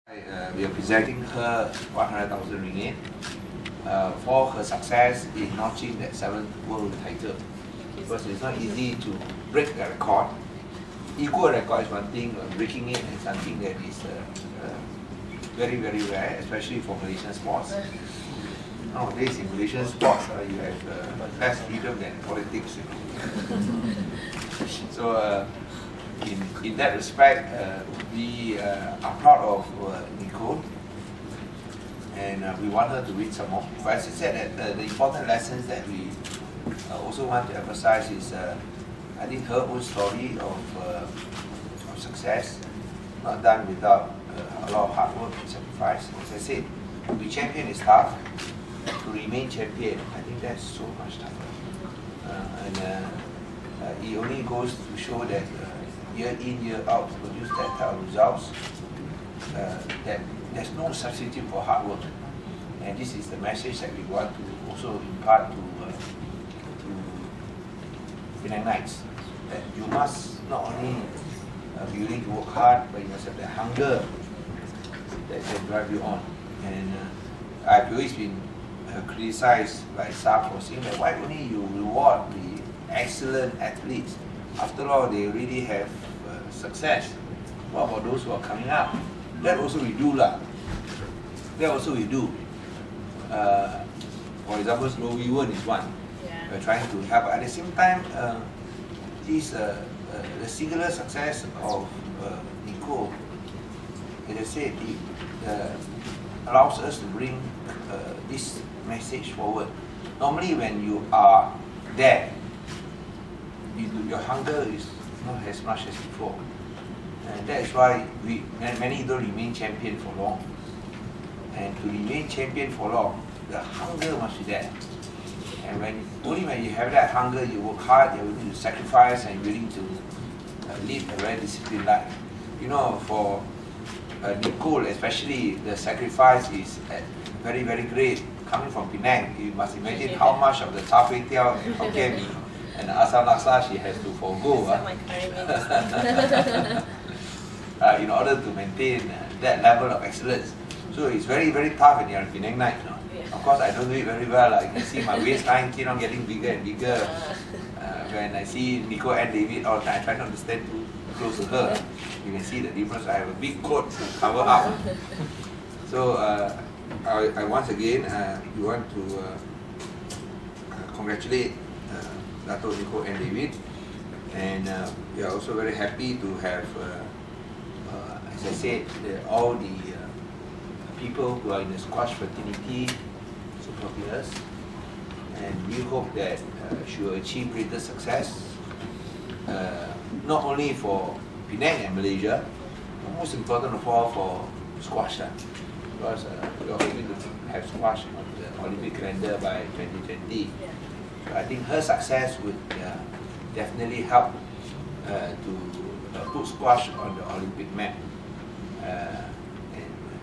We are presenting her 100,000 ringgit for her success in notching that 7th world title. Because it's not easy to break the record. Equal record is one thing, breaking it is something that is very, very rare, especially for Malaysian sports. Nowadays in Malaysian sports, you have less freedom than politics. So in that respect, we are proud of Nicol, and we want her to read some more. But as I said, that the important lessons that we also want to emphasize is, I think, her own story of success, not done without a lot of hard work and sacrifice. As I said, to be champion is tough. To remain champion, I think that's so much tougher. It only goes to show that year in, year out, to produce that type of results, that there's no substitute for hard work. And this is the message that we want to also impart to Penang Knights, that you must not only be willing to work hard, but you must have the hunger that can drive you on. And I've always been criticized by some for saying that why only you reward the excellent athletes? After all, they already have success. What about those who are coming up? That also we do lah. That also we do. For example, Slow Wen is one. Yeah. We're trying to help. At the same time, the singular success of Nicol, as I said, it allows us to bring this message forward. Normally, when you are there, your hunger is not as much as before, and that is why many don't remain champion for long. And to remain champion for long, the hunger must be there. And only when you have that hunger, you work hard, you're willing to sacrifice, and willing to live a very disciplined life. You know, for Nicol especially, the sacrifice is very, very great. Coming from Penang, you must imagine how much of the char kway teow and hokkien mee and asam laksa she has to forego in order to maintain that level of excellence. So it's very, very tough when you're a Penang Knight. Of course, I don't do it very well. You can see my waistline keep on getting bigger and bigger. When I see Nicol Ann David all the time, I try not to stand too close to her. You can see the difference. I have a big coat to cover up. So I once again we want to congratulate Datuk Nicol Ann David, and we are also very happy to have, as I said, all the people who are in the squash fraternity support us, and we hope that she will achieve greater success, not only for Penang and Malaysia, but most important of all for squash. Because we are hoping to have squash on the Olympic calendar by 2020. So I think her success would definitely help to put squash on the Olympic map. And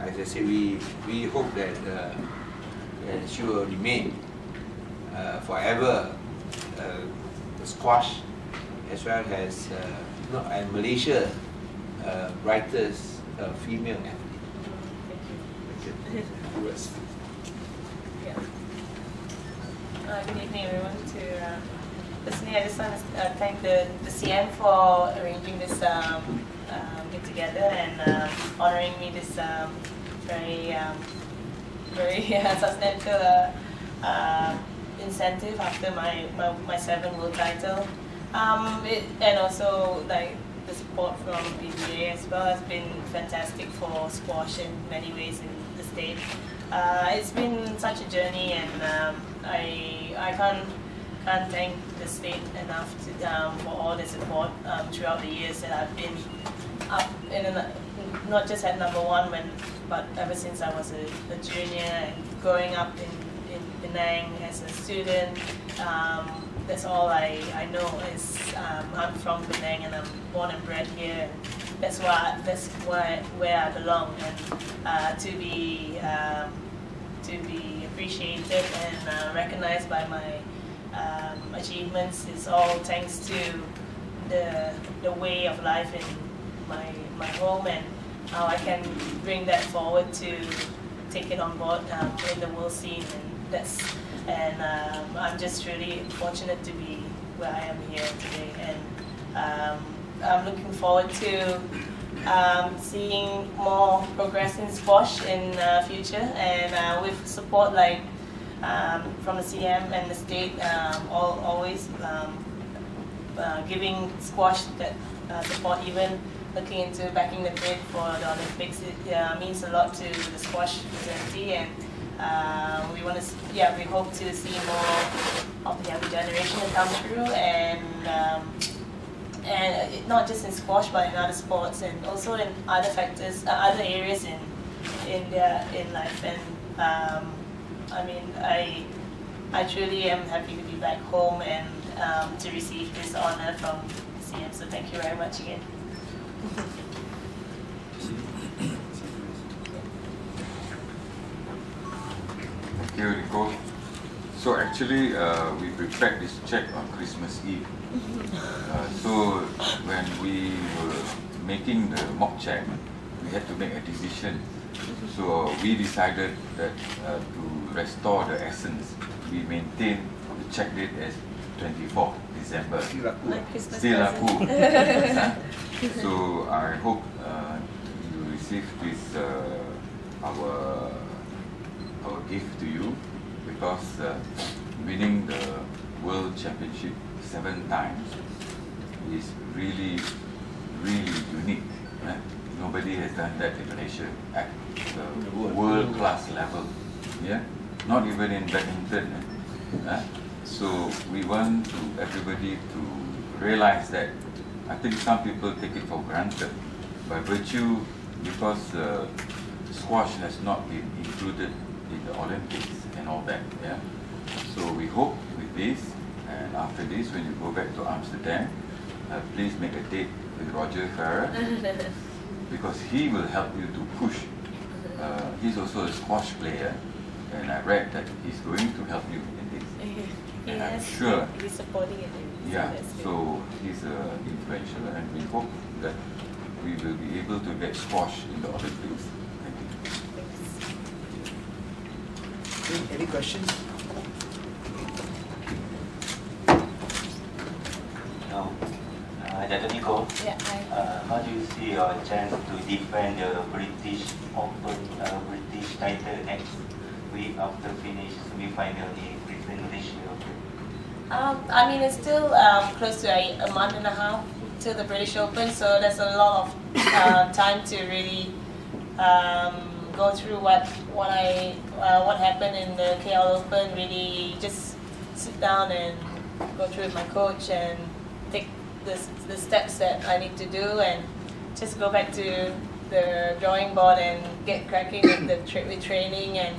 as I say, we hope that she will remain forever squash, as well as and Malaysia brightest female athlete. Good evening, everyone. Personally, I just want to thank the CM for arranging this get together and honoring me this very substantial incentive after my 7th world title, and also like the support from PBA as well has been fantastic for squash in many ways in the state. It's been such a journey, and I can't thank the state enough for all the support throughout the years that I've been up not just at #1 but ever since I was a junior and growing up in Penang as a student. That's all I know is I'm from Penang and I'm born and bred here. That's where I belong, and to be appreciated and recognized by my achievements is all thanks to the way of life in my home and how I can bring that forward to take it on board in the world scene, and I'm just really fortunate to be where I am here today, and I'm looking forward to seeing more progress in squash in future, and with support like from the CM and the state, always giving squash that support, even looking into backing the bid for the Olympics. It means a lot to the squash community, and we hope to see more of the younger generation to come through, and not just in squash but in other sports, and also in other factors, other areas in life. And I mean, I truly am happy to be back home and to receive this honor from CM. So thank you very much again. Thank you, Nicol. So actually, we prepared this check on Christmas Eve. So when we were making the mock check, we had to make a decision. So we decided that to restore the essence, we maintain the check date as 24th December. Like Christmas Still present. So I hope you receive this our gift to you, because winning the World Championship 7 times is really unique. Nobody has done that in Malaysia at the world-class level. Yeah, not even in badminton. So we want everybody to realize that. I think some people take it for granted by virtue, because squash has not been included in the Olympics and all that. Yeah. So we hope with this, and after this, when you go back to Amsterdam, please make a date with Roger Ferrer, because he will help you to push. He's also a squash player, and I read that he's going to help you in this. And I'm sure he's supporting it. Yeah, so he's influential, and we hope that we will be able to get squash in the Olympics. Thank you. Any questions? No. Datuk Nicol, Yeah, how do you see your chance to defend the British Open, British title next week after finish semi-final in Brisbane, Malaysia? I mean, it's still close to a month and a half till the British Open, so there's a lot of time to really go through what happened in the KL Open. Really, just sit down and go through with my coach and take the steps that I need to do, and just go back to the drawing board and get cracking with training, and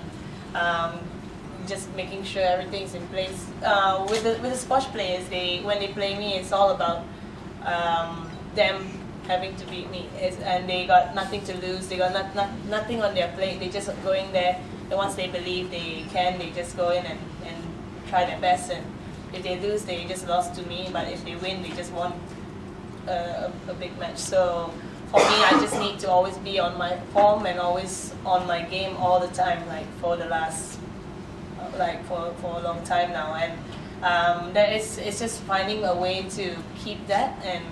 just making sure everything's in place. With the squash players, when they play me, it's all about them having to beat me, and they got nothing to lose. They got nothing on their plate. They just go in there, and once they believe they can, they just go in and try their best. And if they lose, they just lost to me. But if they win, they just won a big match. So for me, I just need to always be on my form and always on my game all the time, like for the last, for a long time now. And it's just finding a way to keep that, and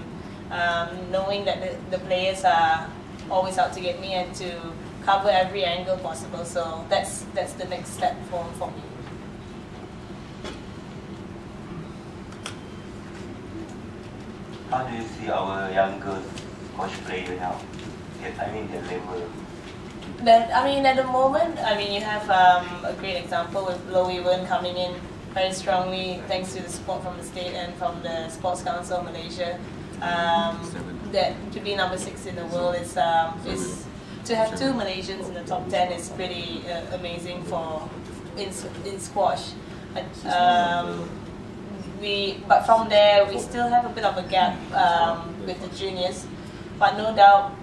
knowing that the players are always out to get me and to cover every angle possible. So that's the next step for me. How do you see our younger squash player now? I mean, the level. At the moment, you have a great example with Lowy Wen coming in very strongly, thanks to the support from the state and from the Sports Council of Malaysia. That to be number 6 in the world is to have 2 Malaysians in the top 10 is pretty amazing in squash. But from there, we still have a bit of a gap with the juniors. But no doubt,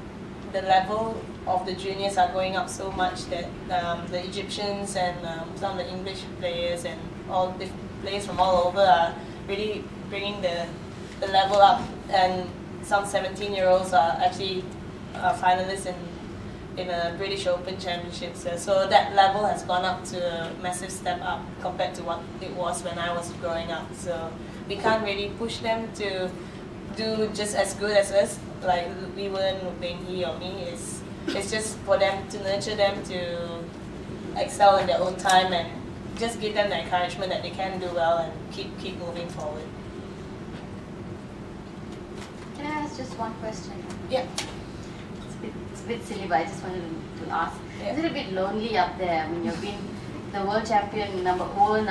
the level of the juniors are going up so much that the Egyptians and some of the English players and all the players from all over are really bringing the level up. And some 17-year-olds are actually finalist in a British Open Championship. So that level has gone up to a massive step up compared to what it was when I was growing up. So we can't really push them to do just as good as us, like we weren't being he or me. It's just for them to nurture them to excel in their own time and just give them the encouragement that they can do well and keep moving forward. Can I ask just one question? Yeah. It's a bit silly, but I just wanted to ask. Yeah. Is it a bit lonely up there? I mean, you've been the world champion, number one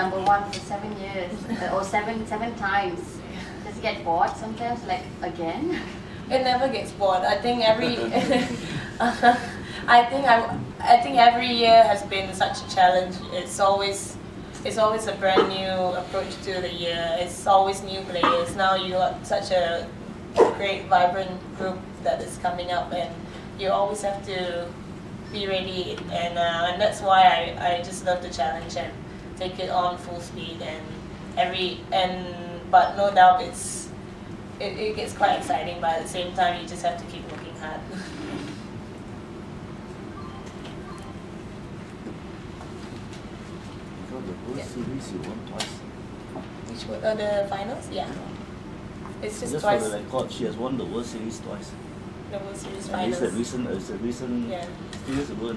for 7 years, or seven times. Does it get bored sometimes, like again? It never gets bored. I think every I think every year has been such a challenge. It's always a brand new approach to the year. It's always new players. Now you got such a great, vibrant group that is coming up, and you always have to be ready. And that's why I just love the challenge and take it on full speed. But no doubt it gets quite exciting. But at the same time, you just have to keep working hard. The World Series you won twice. Which were the finals? Yeah. It's just Just twice. for the record, she has won the World Series twice. The World Series And finals. it's a recent Yeah. 2 years ago.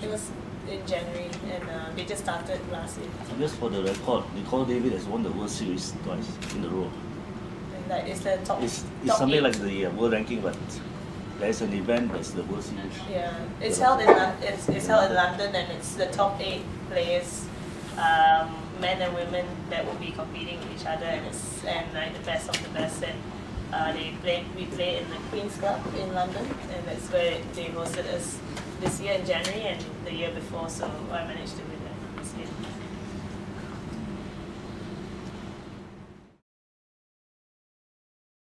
It was in January, and they just started last year. And just for the record, Nicol David has won the World Series twice in a row. And that is the top. It's top something 8. like the world ranking, but there's an event that's the World Series. Yeah, it's held in it's held in London, and it's the top 8 players, men and women, that will be competing with each other, and like the best of the best. And we played in the Queen's Club in London, and that's where they hosted us this year in January and the year before. So I managed to win that this year.